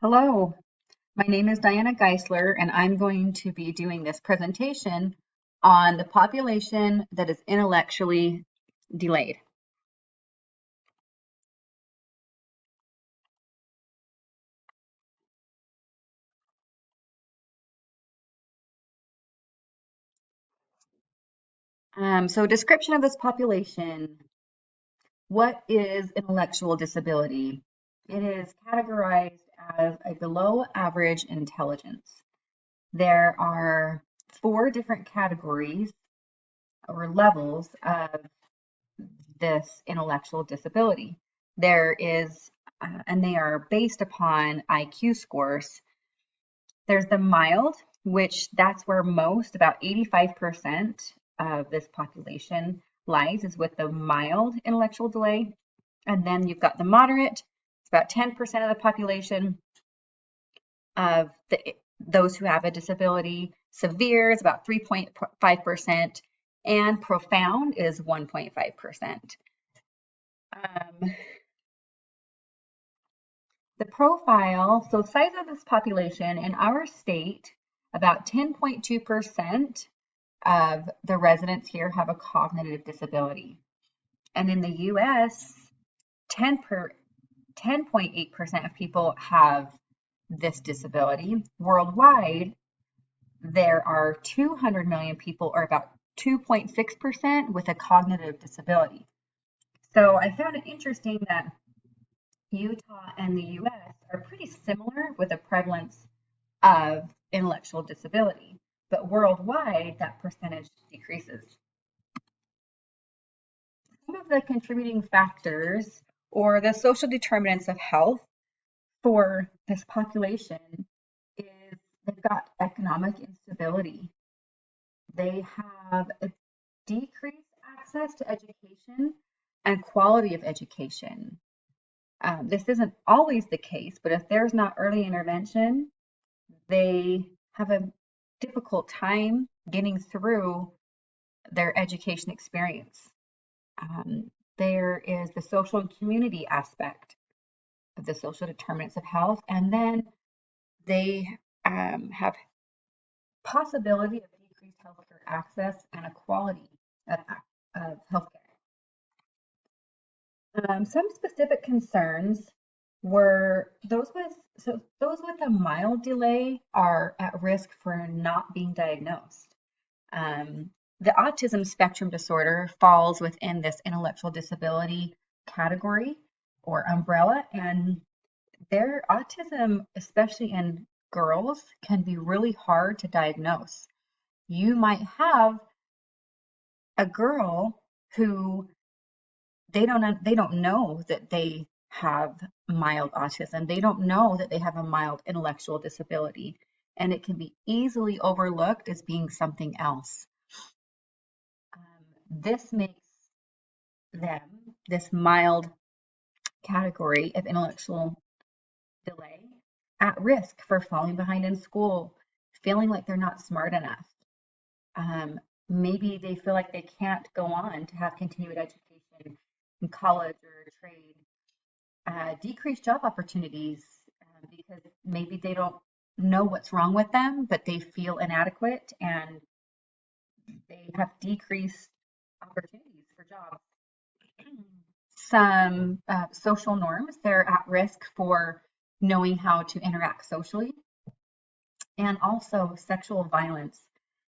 Hello, my name is Diana Geisler, and I'm going to be doing this presentation on the population that is intellectually delayed. Description of this population. What is intellectual disability? It is categorized as a below average intelligence. There are four different categories or levels of this intellectual disability. There is, and they are based upon IQ scores. There's the mild, which that's where most, about 85% of this population lies, is with the mild intellectual delay. And then you've got the moderate, it's about 10% of the population of those who have a disability. Severe is about 3.5%, and profound is 1.5%. The profile, so size of this population in our state, about 10.2% of the residents here have a cognitive disability. And in the US, 10.8% of people have this disability. Worldwide, there are 200 million people, or about 2.6%, with a cognitive disability. So I found it interesting that Utah and the US are pretty similar with a prevalence of intellectual disability, but worldwide that percentage decreases. Some of the contributing factors or the social determinants of health for this population is they've got economic instability. They have a decreased access to education and quality of education. This isn't always the case, but if there's not early intervention, they have a difficult time getting through their education experience. There is the social and community aspect of the social determinants of health, and then they have possibility of decreased healthcare access and a quality of healthcare. Some specific concerns were those with a mild delay are at risk for not being diagnosed. The autism spectrum disorder falls within this intellectual disability category or umbrella, and their autism, especially in girls, can be really hard to diagnose. You might have a girl who they don't know that they have mild autism. They don't know that they have a mild intellectual disability, and it can be easily overlooked as being something else. This makes them, this mild category of intellectual delay, at risk for falling behind in school, feeling like they're not smart enough. Maybe they feel like they can't go on to have continued education in college or trade. Decreased job opportunities because maybe they don't know what's wrong with them, but they feel inadequate and they have decreased opportunities for jobs. Some social norms, they're at risk for knowing how to interact socially, and also sexual violence.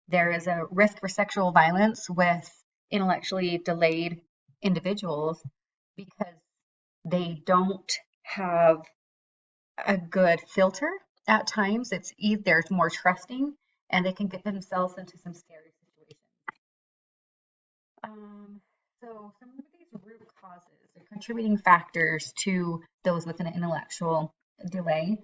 There is a risk for sexual violence with intellectually delayed individuals because they don't have a good filter at times. It's either there's more trusting and they can get themselves into some scary situations. So some of these root causes or contributing factors to those with an intellectual delay.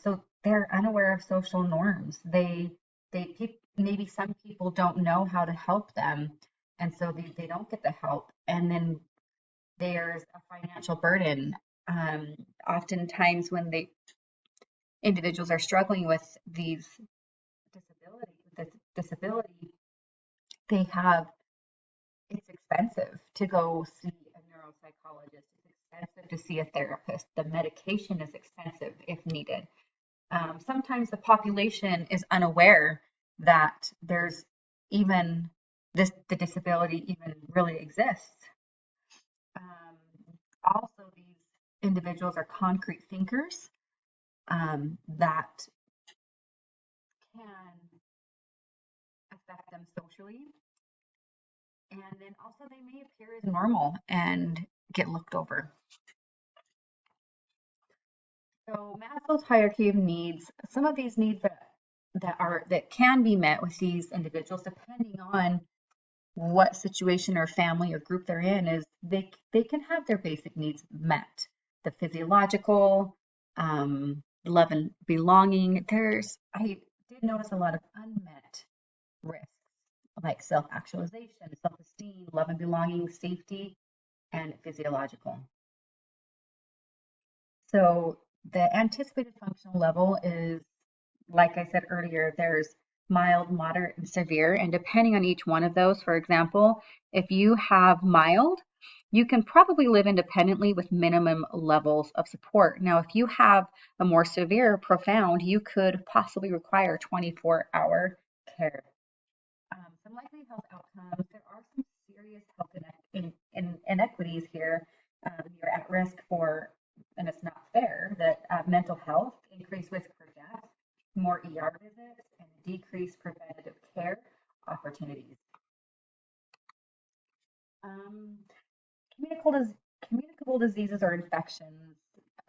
So they're unaware of social norms. Maybe some people don't know how to help them, and so they don't get the help. And then there's a financial burden. Oftentimes when individuals are struggling with this disability, it's expensive to go see a neuropsychologist. It's expensive to see a therapist. The medication is expensive if needed. Sometimes the population is unaware that there's even the disability even really exists. Um, Also, these individuals are concrete thinkers that can affect them socially. And then also they may appear as normal and get looked over. So Maslow's hierarchy of needs, some of these needs that can be met with these individuals, depending on what situation or family or group they're in, is they can have their basic needs met. The physiological, love and belonging. I did notice a lot of unmet risks like self-actualization, self-esteem, love and belonging, safety, and physiological. So the anticipated functional level is, like I said earlier, there's mild, moderate, and severe. And depending on each one of those, for example, if you have mild, you can probably live independently with minimum levels of support. Now, if you have a more severe, profound, you could possibly require 24-hour care. Some likely health outcomes. There are some serious health inequities here. You're at risk for, and it's not fair, that mental health, increased risk for death, more ER visits, and decreased preventative care opportunities. Um, communicable diseases or infections.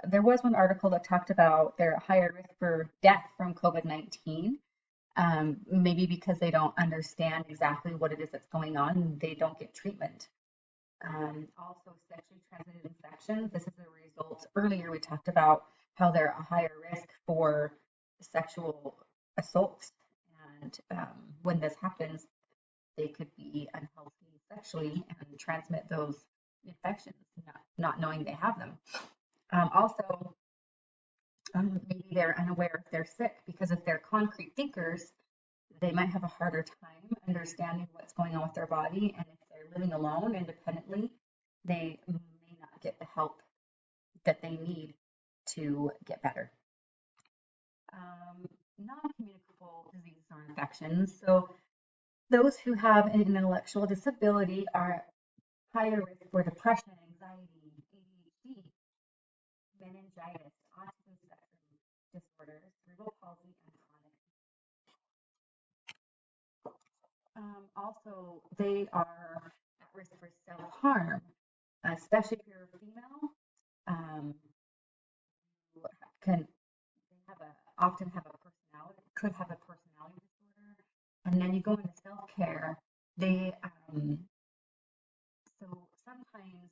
There was one article that talked about they're at higher risk for death from COVID-19. Maybe because they don't understand exactly what it is that's going on and they don't get treatment. Also, sexually transmitted infections. This is a result. Earlier, we talked about how they're a higher risk for sexual assaults. And when this happens, they could be unhealthy sexually and transmit those infections, not knowing they have them. Also, maybe they're unaware if they're sick because if they're concrete thinkers, they might have a harder time understanding what's going on with their body. And if they're living alone independently, they may not get the help that they need to get better. Non-communicable diseases or infections. So those who have an intellectual disability are higher risk for depression, anxiety, ADHD, meningitis, autism spectrum disorders, cerebral palsy, and chronic. Also, they are at risk for self-harm, especially if you're a female. You can often have a personality, could have a personality disorder, and then you go into self-care. So sometimes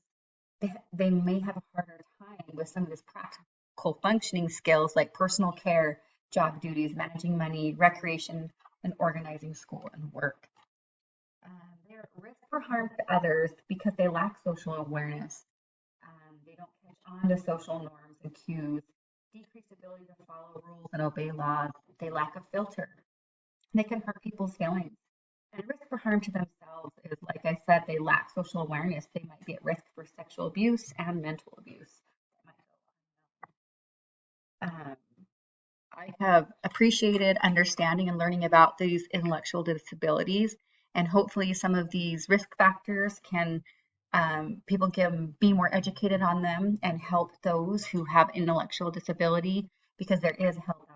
they may have a harder time with some of this practical functioning skills like personal care, job duties, managing money, recreation, and organizing school and work. They're at risk for harm to others because they lack social awareness. They don't catch on to social norms and cues, decreased ability to follow rules and obey laws. They lack a filter. They can hurt people's feelings. And risk for harm to themselves is, like I said, they lack social awareness. They might be at risk for sexual abuse and mental abuse. Um, I have appreciated understanding and learning about these intellectual disabilities, and hopefully some of these risk factors can people can be more educated on them and help those who have intellectual disability because there is help